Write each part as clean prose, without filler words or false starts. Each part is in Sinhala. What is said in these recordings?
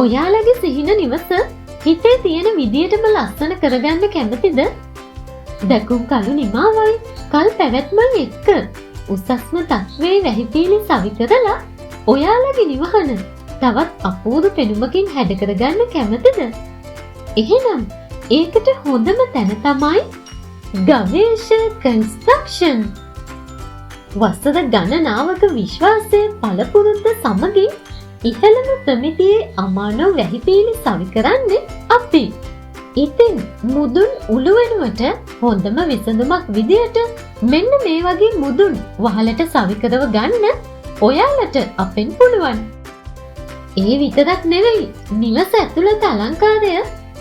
ඔයාලගේ සිහින නිවස හිතේ තියෙන විදියටම ලස්සන කරගන්න කැමතිද? දැකුම් කළු නිමාවයි කල් පැවැත්මන් එක්ක උසස්ම තත්ත්වයේ වැහිපීලි සවි කරලා ඔයාලගේ නිවහන තවත් අපූර්ව පෙනුමකින් හැඩ කරගන්න කැමතිද? එහෙනම් ඒකට හොඳම තැන තමයි ගවේෂ කන්ස්ට්‍රක්ෂන්. වසර ගණනාවක විශ්වාසය පළපුරුද්ද සමගින් ඉහළම ප්‍රමිතියේ අමානව වැහිපීලි සවි කරන්නේ අපි. ඉතින් මුදුන් උළු වෙනුවට හොඳම විසඳුමක් විදියට මෙන්න මේ වගේ මුදුන් වහලට සවි කරව ගන්න ඔයාලට අපෙන් පුළුවන්. ඒ විතරක් නෙවෙයි, නිවස ඇතුළත අලංකාරය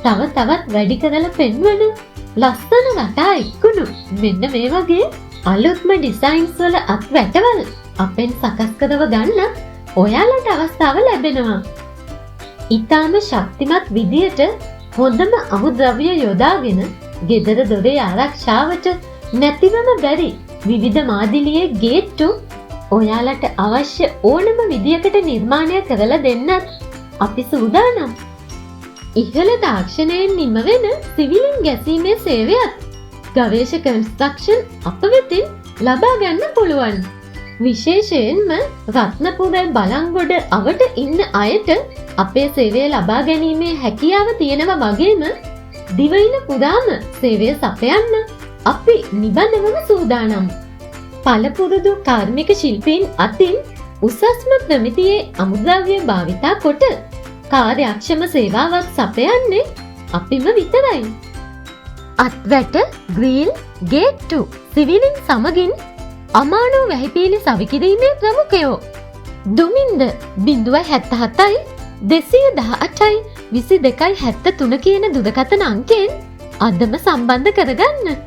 තව තවත් වැඩි කරලා පෙන්වන ලස්සන වටා එක්කුණු මෙන්න මේ වගේ අලුත්ම ඩිසයින්ස් වල අත් වැටවල් අපෙන් සකස් කරව ගන්න ඔයාලට අවස්ථාව ලැබෙනවා. ඊටාම ශක්තිමත් විදියට හොඳම අමුද්‍රව්‍ය යොදාගෙන ගෙදර දොරේ ආරක්ෂාවට නැතිවම බැරි විවිධ මාදිලියේ ගේට්ටු ඔයාලට අවශ්‍ය ඕනම විදියකට නිර්මාණය කරලා දෙන්නත් අපි සූදානම්. ඉහළ තාක්ෂණයෙන් නිම වෙන සිවිලින් ගැසීමේ සේවයත් ගවේෂ කන්ස්ට්‍රක්ෂන් අප වෙතින් ලබා ගන්න පුළුවන්. විශේෂයෙන්ම රත්නපුර බලංගොඩ අවට ඉන්න අයට අපේ සේවය ලබා ගැනීමේ හැකියාව තියෙනවා වගේම දිවයින පුරාම සේවය සපයන්න අපි නිබඳවම සූදානම්. පළපුරුදු කාර්මික ශිල්පීන් අතින් උසස්ම ප්‍රමිතියේ අමුද්‍රව්‍ය භාවිතා කොට කාර්යක්ෂම සේවාවක් සපයන්නේ අපිම විතරයි. අත්වැට, ග්‍රීල්, ගේට්ටු, සිවිලින් සමගින් අමානව වැහිපීලි සවිකිරීමේ ප්‍රමුඛයෝ. දුමින්ද 077යි 218යි 22යි 73 කියන දුරකථන අංකයෙන් අදම සම්බන්ධ කරගන්න.